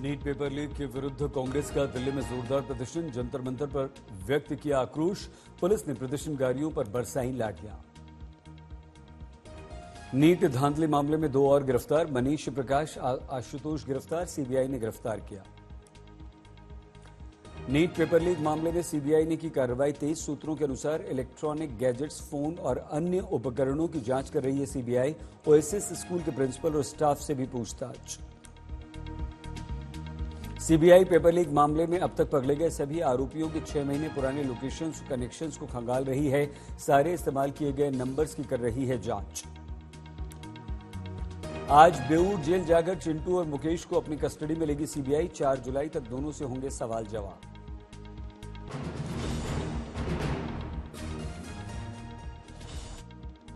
NEET paper leak के विरुद्ध कांग्रेस का दिल्ली में जोरदार प्रदर्शन, जंतर मंतर पर व्यक्त किया आक्रोश। पुलिस ने प्रदर्शनकारियों पर बरसाई लाठियां। नीट धांधली मामले में 2 और गिरफ्तार, मनीष प्रकाश आशुतोष गिरफ्तार, सीबीआई ने गिरफ्तार किया। नीट पेपर लीक मामले में सीबीआई ने की कार्रवाई तेज। सूत्रों के अनुसार इलेक्ट्रॉनिक गैजेट्स, फोन और अन्य उपकरणों की जांच कर रही है सीबीआई। ओएसिस स्कूल के प्रिंसिपल और स्टाफ से भी पूछताछ। सीबीआई पेपर लीक मामले में अब तक पकड़े गए सभी आरोपियों के 6 महीने पुराने लोकेशंस, कनेक्शंस को खंगाल रही है। सारे इस्तेमाल किए गए नंबर्स की कर रही है जांच। आज बेऊर जेल जाकर चिंटू और मुकेश को अपनी कस्टडी में लेगी सीबीआई। 4 जुलाई तक दोनों से होंगे सवाल जवाब।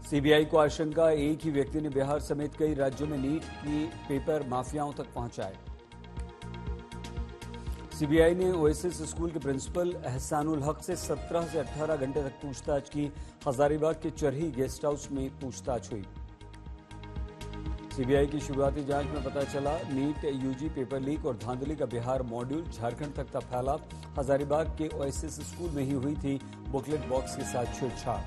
सीबीआई को आशंका, एक ही व्यक्ति ने बिहार समेत कई राज्यों में नीट की पेपर माफियाओं तक पहुंचाए। सीबीआई ने ओएसिस स्कूल के प्रिंसिपल एहसानुल हक से 17 से 18 घंटे तक पूछताछ की। हजारीबाग के चरही गेस्ट हाउस में पूछताछ हुई। सीबीआई की शुरुआती जांच में पता चला, नीट यूजी पेपर लीक और धांधली का बिहार मॉड्यूल झारखंड तक था फैला। हजारीबाग के ओएसिस स्कूल में ही हुई थी बुकलेट बॉक्स के साथ छेड़छाड़।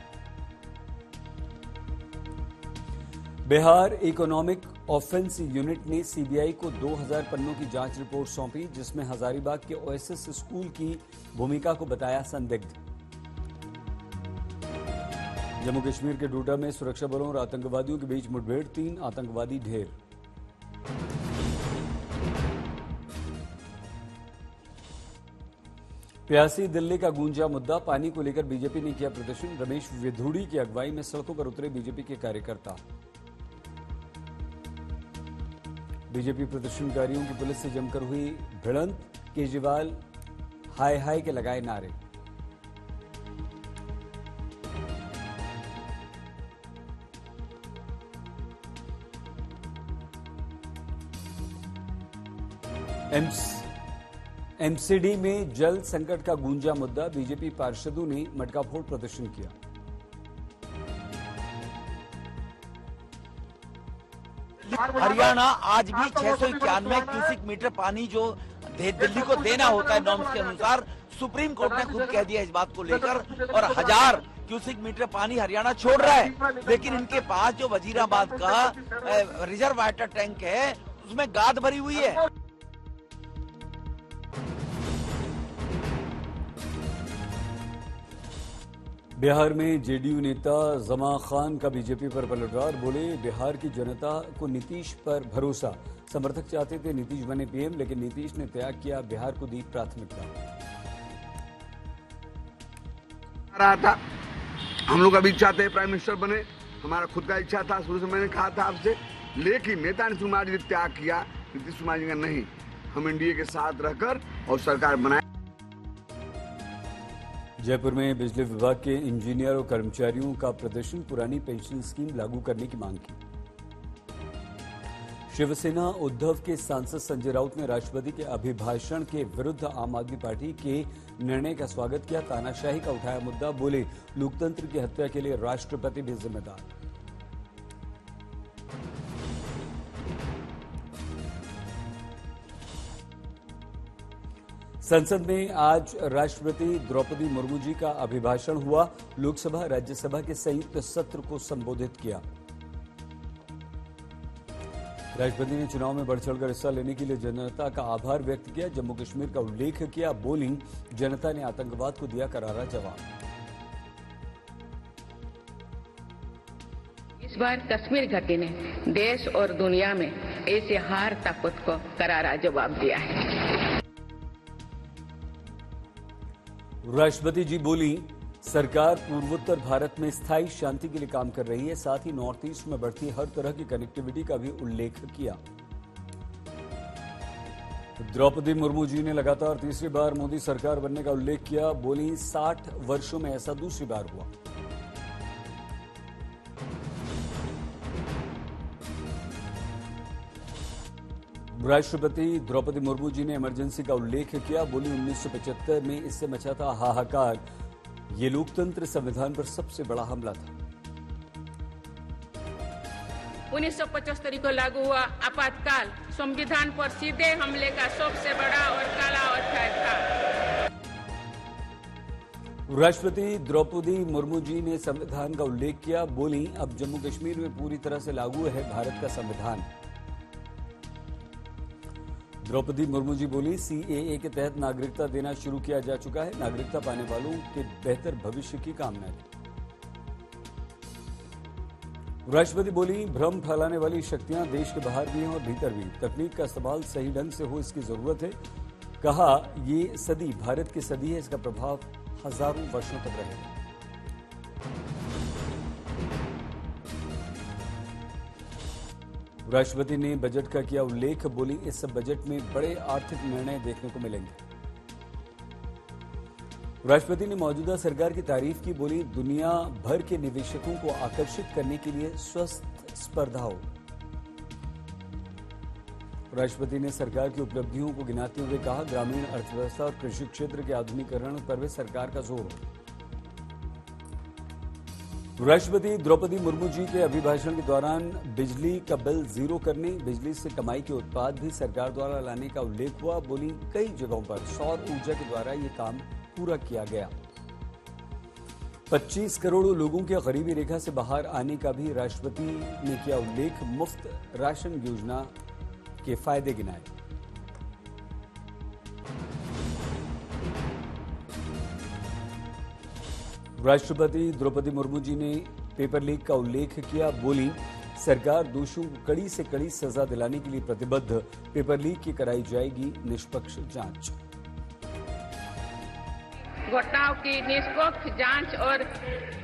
बिहार इकोनॉमिक ऑफेंस यूनिट ने सीबीआई को 2000 पन्नों की जांच रिपोर्ट सौंपी, जिसमें हजारीबाग के ओएसिस स्कूल की भूमिका को बताया संदिग्ध। जम्मू कश्मीर के डोडा में सुरक्षा बलों और आतंकवादियों के बीच मुठभेड़, 3 आतंकवादी ढेर। प्यासी दिल्ली का गूंजा मुद्दा, पानी को लेकर बीजेपी ने किया प्रदर्शन। रमेश विधुड़ी की अगुवाई में सड़कों पर उतरे बीजेपी के कार्यकर्ता। बीजेपी प्रदर्शनकारियों की पुलिस से जमकर हुई भिड़ंत, केजरीवाल हाय हाय के लगाए नारे। एमसीडी में जल संकट का गूंजा मुद्दा, बीजेपी पार्षदों ने मटकाफोड़ प्रदर्शन किया। हरियाणा आज भी 691 क्यूसिक मीटर पानी जो दिल्ली को देना होता है नॉर्म्स के अनुसार, सुप्रीम कोर्ट ने खुद कह दिया इस बात को लेकर, और 1000 क्यूसिक मीटर पानी हरियाणा छोड़ रहा है। लेकिन इनके पास जो वजीराबाद का रिजर्व वाटर टैंक है उसमें गाद भरी हुई है। बिहार में जेडीयू नेता जमा खान का बीजेपी पर पलटवार, बोले बिहार की जनता को नीतीश पर भरोसा। समर्थक चाहते थे नीतीश बने पीएम, लेकिन नीतीश ने त्याग किया, बिहार को दी प्राथमिकता। रहा था, हम लोग अभी इच्छा थे प्राइम मिनिस्टर बने, हमारा खुद का इच्छा था, शुरू से मैंने कहा था आपसे, लेकिन नेता नीतीश कुमार जी ने त्याग किया। नीतीश कुमार जी का नहीं, हम एनडीए के साथ रहकर और सरकार बनाए। जयपुर में बिजली विभाग के इंजीनियर और कर्मचारियों का प्रदर्शन, पुरानी पेंशन स्कीम लागू करने की मांग की। शिवसेना उद्धव के सांसद संजय राउत ने राष्ट्रपति के अभिभाषण के विरुद्ध आम आदमी पार्टी के निर्णय का स्वागत किया। तानाशाही का उठाया मुद्दा, बोले लोकतंत्र की हत्या के लिए राष्ट्रपति भी जिम्मेदार। संसद में आज राष्ट्रपति द्रौपदी मुर्मू जी का अभिभाषण हुआ। लोकसभा राज्यसभा के संयुक्त सत्र को संबोधित किया। राष्ट्रपति ने चुनाव में बढ़ चढ़कर हिस्सा लेने के लिए जनता का आभार व्यक्त किया। जम्मू कश्मीर का उल्लेख किया, बोली जनता ने आतंकवाद को दिया करारा जवाब। इस बार कश्मीर घटना ने देश और दुनिया में ऐसे हार ताकत को करारा जवाब दिया है। राष्ट्रपति जी बोली, सरकार पूर्वोत्तर भारत में स्थायी शांति के लिए काम कर रही है, साथ ही नॉर्थ ईस्ट में बढ़ती हर तरह की कनेक्टिविटी का भी उल्लेख किया। द्रौपदी मुर्मू जी ने लगातार तीसरी बार मोदी सरकार बनने का उल्लेख किया, बोली 60 वर्षों में ऐसा दूसरी बार हुआ। राष्ट्रपति द्रौपदी मुर्मू जी ने इमरजेंसी का उल्लेख किया, बोली 1975 में इससे मचा था हाहाकार, ये लोकतंत्र संविधान पर सबसे बड़ा हमला था। 1975 को लागू हुआ आपातकाल संविधान पर सीधे हमले का सबसे बड़ा और काला अध्याय था। राष्ट्रपति द्रौपदी मुर्मू जी ने संविधान का उल्लेख किया, बोली अब जम्मू कश्मीर में पूरी तरह से लागू है भारत का संविधान। द्रौपदी मुर्मू जी बोली, सीएए के तहत नागरिकता देना शुरू किया जा चुका है, नागरिकता पाने वालों के बेहतर भविष्य की कामना है। राष्ट्रपति बोली, भ्रम फैलाने वाली शक्तियां देश के बाहर भी हैं और भीतर भी, तकनीक का इस्तेमाल सही ढंग से हो इसकी जरूरत है। कहा, ये सदी भारत की सदी है, इसका प्रभाव हजारों वर्षों तक रहेगा। राष्ट्रपति ने बजट का किया उल्लेख, बोली इस बजट में बड़े आर्थिक निर्णय देखने को मिलेंगे। राष्ट्रपति ने मौजूदा सरकार की तारीफ की, बोली दुनिया भर के निवेशकों को आकर्षित करने के लिए स्वस्थ स्पर्धा हो। राष्ट्रपति ने सरकार की उपलब्धियों को गिनाते हुए कहा, ग्रामीण अर्थव्यवस्था और कृषि क्षेत्र के आधुनिकीकरण पर भी सरकार का जोर हो। राष्ट्रपति द्रौपदी मुर्मू जी के अभिभाषण के दौरान बिजली का बिल जीरो करने, बिजली से कमाई के उत्पाद भी सरकार द्वारा लाने का उल्लेख हुआ, बोली कई जगहों पर सौर ऊर्जा के द्वारा ये काम पूरा किया गया। 25 करोड़ लोगों के गरीबी रेखा से बाहर आने का भी राष्ट्रपति ने किया उल्लेख, मुफ्त राशन योजना के फायदे गिनाए। राष्ट्रपति द्रौपदी मुर्मू जी ने पेपर लीक का उल्लेख किया, बोली सरकार दोषियों को कड़ी से कड़ी सजा दिलाने के लिए प्रतिबद्ध, पेपर लीक की कराई जाएगी निष्पक्ष जांच। घटनाओं की निष्पक्ष जांच और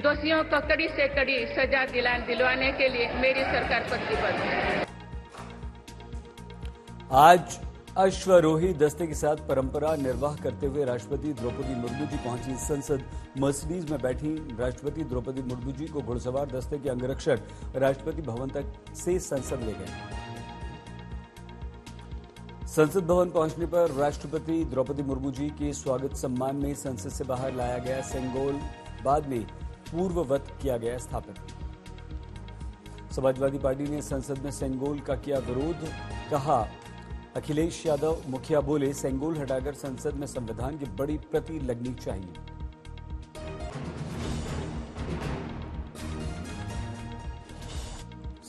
दोषियों को कड़ी से कड़ी सजा दिलवाने के लिए मेरी सरकार प्रतिबद्ध है। आज अश्वारोही दस्ते के साथ परंपरा निर्वाह करते हुए राष्ट्रपति द्रौपदी मुर्मू जी पहुंची संसद। मर्सिडीज में बैठी राष्ट्रपति द्रौपदी मुर्मू जी को घुड़सवार दस्ते के अंगरक्षक राष्ट्रपति भवन तक से संसद ले गए। संसद भवन पहुंचने पर राष्ट्रपति द्रौपदी मुर्मू जी के स्वागत सम्मान में संसद से बाहर लाया गया सेंगोल बाद में पूर्ववत किया गया स्थापित। समाजवादी पार्टी ने संसद में सेंगोल का किया विरोध, कहा अखिलेश यादव मुखिया बोले सेंगोल हटाकर संसद में संविधान की बड़ी प्रति लगनी चाहिए।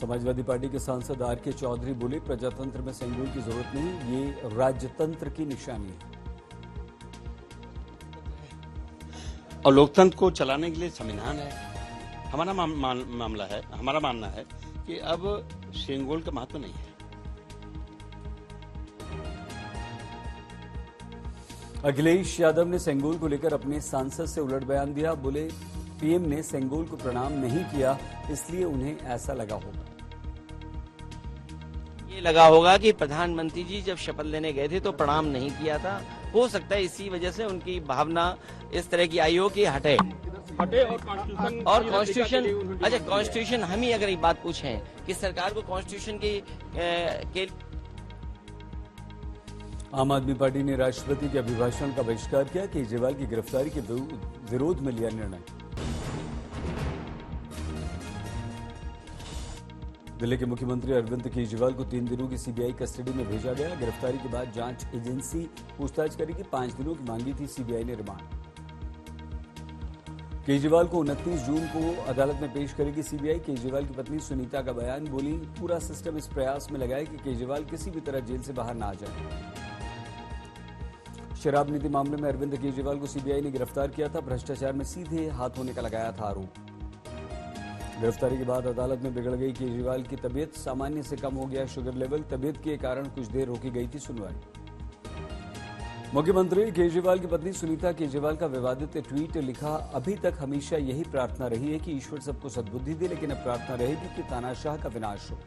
समाजवादी पार्टी के सांसद आर.के. चौधरी बोले प्रजातंत्र में सेंगोल की जरूरत नहीं, ये राजतंत्र की निशानी है। और लोकतंत्र को चलाने के लिए संविधान है। हमारा मामला है, हमारा मानना है कि अब सेंगोल का महत्व नहीं है। अखिलेश यादव ने सेंगोल को लेकर अपने सांसद से उलट बयान दिया, बोले पीएम ने सेंगोल को प्रणाम नहीं किया इसलिए उन्हें ऐसा लगा होगा। ये लगा होगा कि प्रधानमंत्री जी जब शपथ लेने गए थे तो प्रणाम नहीं किया था, हो सकता है इसी वजह से उनकी भावना इस तरह की आई हो कि हटे और कॉन्स्टिट्यूशन। अच्छा, कॉन्स्टिट्यूशन हम ही अगर एक बात पूछें कि सरकार को कॉन्स्टिट्यूशन के आम आदमी पार्टी ने राष्ट्रपति के अभिभाषण का बहिष्कार किया, केजरीवाल की गिरफ्तारी के विरोध में लिया निर्णय। दिल्ली के मुख्यमंत्री अरविंद केजरीवाल को 3 दिनों की सीबीआई कस्टडी में भेजा गया। गिरफ्तारी के बाद जांच एजेंसी पूछताछ करेगी, 5 दिनों की मांगी थी सीबीआई ने रिमांड। केजरीवाल को 29 जून को अदालत में पेश करेगी सीबीआई। केजरीवाल की पत्नी सुनीता का बयान, बोली पूरा सिस्टम इस प्रयास में लगा है कि केजरीवाल किसी भी तरह जेल से बाहर ना आ जाए। शराब नीति मामले में अरविंद केजरीवाल को सीबीआई ने गिरफ्तार किया था, भ्रष्टाचार में सीधे हाथ होने का लगाया था आरोप। गिरफ्तारी के बाद अदालत में बिगड़ गई केजरीवाल की तबीयत, सामान्य से कम हो गया शुगर लेवल, तबीयत के कारण कुछ देर रोकी गई थी सुनवाई। मुख्यमंत्री केजरीवाल की पत्नी सुनीता केजरीवाल का विवादित ट्वीट लिखा, अभी तक हमेशा यही प्रार्थना रही है कि ईश्वर सबको सद्बुद्धि दे, लेकिन अब प्रार्थना रहेगी कि तानाशाह का विनाश हो।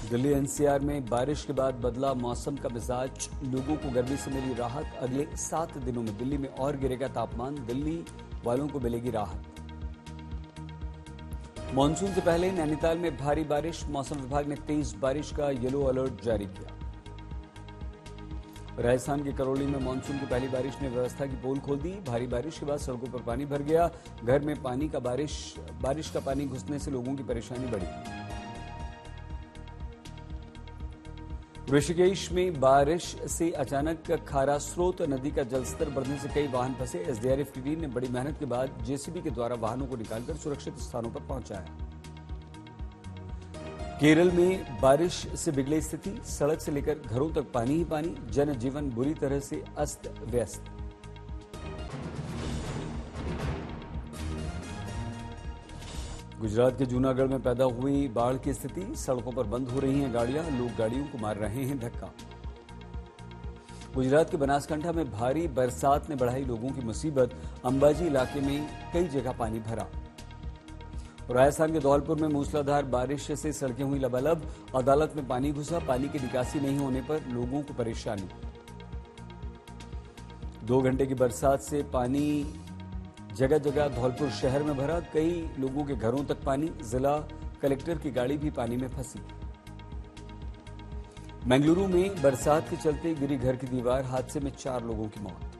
दिल्ली एनसीआर में बारिश के बाद बदला मौसम का मिजाज, लोगों को गर्मी से मिली राहत। अगले 7 दिनों में दिल्ली में और गिरेगा तापमान, दिल्ली वालों को मिलेगी राहत। मानसून से पहले नैनीताल में भारी बारिश, मौसम विभाग ने तेज बारिश का येलो अलर्ट जारी किया। राजस्थान के करौली में मानसून की पहली बारिश ने व्यवस्था की पोल खोल दी। भारी बारिश के बाद सड़कों पर पानी भर गया। घर में बारिश का पानी घुसने से लोगों की परेशानी बढ़ी। ऋषिकेश में बारिश से अचानक खारा स्रोत नदी का जलस्तर बढ़ने से कई वाहन फंसे। एसडीआरएफ की टीम ने बड़ी मेहनत के बाद जेसीबी के द्वारा वाहनों को निकालकर सुरक्षित स्थानों पर पहुंचाया। केरल में बारिश से बिगड़ी स्थिति, सड़क से लेकर घरों तक पानी ही पानी, जनजीवन बुरी तरह से अस्त व्यस्त। गुजरात के जूनागढ़ में पैदा हुई बाढ़ की स्थिति, सड़कों पर बंद हो रही हैं गाड़ियां, लोग गाड़ियों को मार रहे हैं धक्का। गुजरात के बनासकांठा में भारी बरसात ने बढ़ाई लोगों की मुसीबत, अंबाजी इलाके में कई जगह पानी भरा। राजस्थान के धौलपुर में मूसलाधार बारिश से सड़कें हुई लबालब, अदालत में पानी घुसा, पानी की निकासी नहीं होने पर लोगों को परेशानी। 2 घंटे की बरसात से पानी जगह जगह धौलपुर शहर में भरा, कई लोगों के घरों तक पानी, जिला कलेक्टर की गाड़ी भी पानी में फंसी। बेंगलुरु में बरसात के चलते गिरी घर की दीवार, हादसे में 4 लोगों की मौत।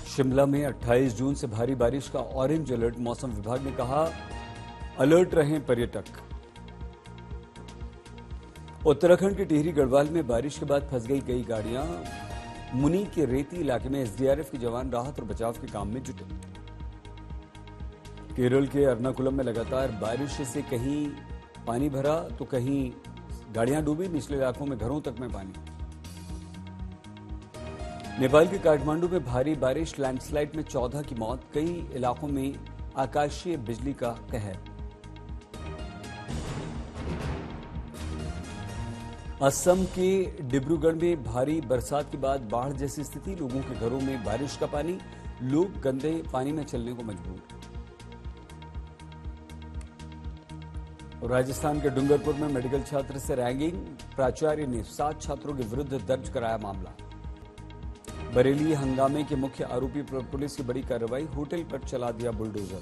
शिमला में 28 जून से भारी बारिश का ऑरेंज अलर्ट, मौसम विभाग ने कहा अलर्ट रहें पर्यटक। उत्तराखंड के टिहरी गढ़वाल में बारिश के बाद फंस गई कई गाड़ियां, मुनी के रेती इलाके में एसडीआरएफ के जवान राहत और बचाव के काम में जुटे। केरल के एर्नाकुलम में लगातार बारिश से कहीं पानी भरा तो कहीं गाड़ियां डूबी, निचले इलाकों में घरों तक में पानी। नेपाल के काठमांडू में भारी बारिश, लैंडस्लाइड में 14 की मौत, कई इलाकों में आकाशीय बिजली का कहर। असम के डिब्रूगढ़ में भारी बरसात के बाद बाढ़ जैसी स्थिति, लोगों के घरों में बारिश का पानी, लोग गंदे पानी में चलने को मजबूर। राजस्थान के डूंगरपुर में मेडिकल छात्र से रैगिंग, प्राचार्य ने 7 छात्रों के विरुद्ध दर्ज कराया मामला। बरेली हंगामे के मुख्य आरोपी पर पुलिस की बड़ी कार्रवाई, होटल पर चला दिया बुलडोजर।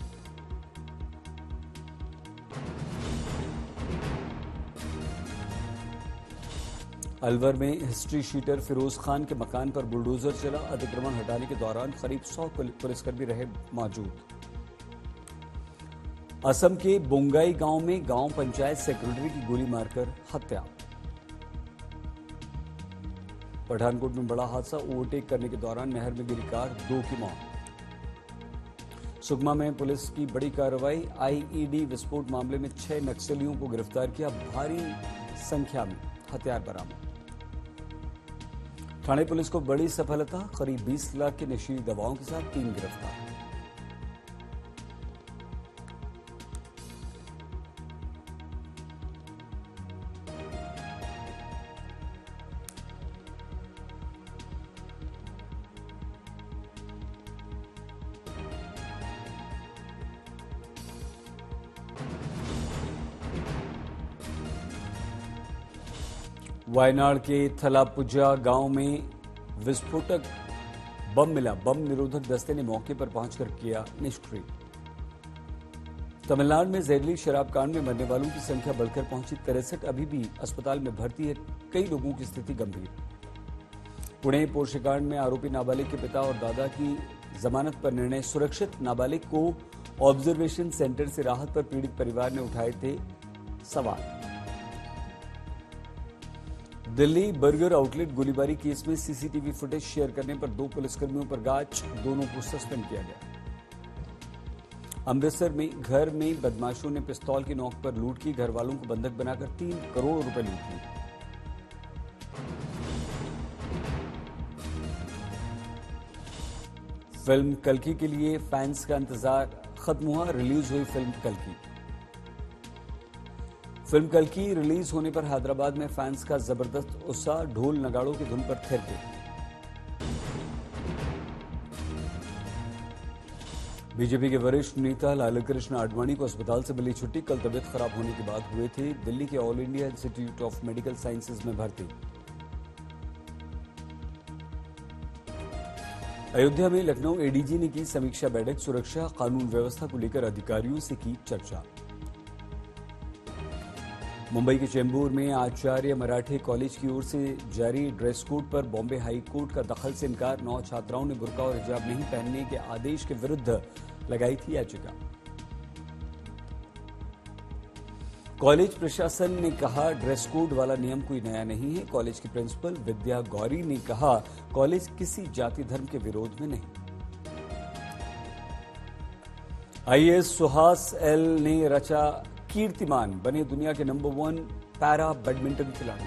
अलवर में हिस्ट्री शीटर फिरोज खान के मकान पर बुलडोजर चला, अतिक्रमण हटाने के दौरान करीब 100 पुलिसकर्मी रहे मौजूद। असम के बोंगाई गांव में गांव पंचायत सेक्रेटरी की गोली मारकर हत्या। पठानकोट में बड़ा हादसा, ओवरटेक करने के दौरान नहर में गिरी कार, 2 की मौत। सुकमा में पुलिस की बड़ी कार्रवाई, आईईडी विस्फोट मामले में 6 नक्सलियों को गिरफ्तार किया, भारी संख्या में हथियार बरामद। ठाणे पुलिस को बड़ी सफलता, करीब 20 लाख की नशीली दवाओं के साथ 3 गिरफ्तार। वायनाड के थलापुजा गांव में विस्फोटक बम मिला, बम निरोधक दस्ते ने मौके पर पहुंचकर किया निष्क्रिय। तमिलनाडु में जहरीली शराब कांड में मरने वालों की संख्या बढ़कर पहुंची 63, अभी भी अस्पताल में भर्ती है कई लोगों की स्थिति गंभीर। पुणे पोर्शकांड में आरोपी नाबालिग के पिता और दादा की जमानत पर निर्णय सुरक्षित, नाबालिग को ऑब्जर्वेशन सेंटर से राहत पर पीड़ित परिवार ने उठाए थे सवाल। दिल्ली बर्गर आउटलेट गोलीबारी केस में सीसीटीवी फुटेज शेयर करने पर 2 पुलिसकर्मियों पर गाज, दोनों को सस्पेंड किया गया। अमृतसर में घर में बदमाशों ने पिस्तौल की नोक पर लूट की, घर वालों को बंधक बनाकर 3 करोड़ रुपए लूट लिए। फिल्म कल्कि के लिए फैंस का इंतजार खत्म हुआ, रिलीज हुई फिल्म कल्कि। फिल्म कल्कि रिलीज होने पर हैदराबाद में फैंस का जबरदस्त उत्साह, ढोल नगाड़ों की धुन पर थिरके। बीजेपी के वरिष्ठ नेता लालकृष्ण आडवाणी को अस्पताल से मिली छुट्टी, कल तबियत खराब होने के बाद हुए थे दिल्ली के all India institute of medical sciences में भर्ती। अयोध्या में लखनऊ एडीजी ने की समीक्षा बैठक, सुरक्षा कानून व्यवस्था को लेकर अधिकारियों से की चर्चा। मुंबई के चेंबूर में आचार्य मराठे कॉलेज की ओर से जारी ड्रेस कोड पर बॉम्बे हाई कोर्ट का दखल से इनकार। 9 छात्राओं ने बुर्का और हिजाब नहीं पहनने के आदेश के विरुद्ध लगाई थी याचिका। कॉलेज प्रशासन ने कहा ड्रेस कोड वाला नियम कोई नया नहीं है। कॉलेज की प्रिंसिपल विद्या गौरी ने कहा कॉलेज किसी जाति धर्म के विरोध में नहीं। आईएएस सुहास एल ने रचा कीर्तिमान, बने दुनिया के नंबर 1 पैरा बैडमिंटन खिलाड़ी।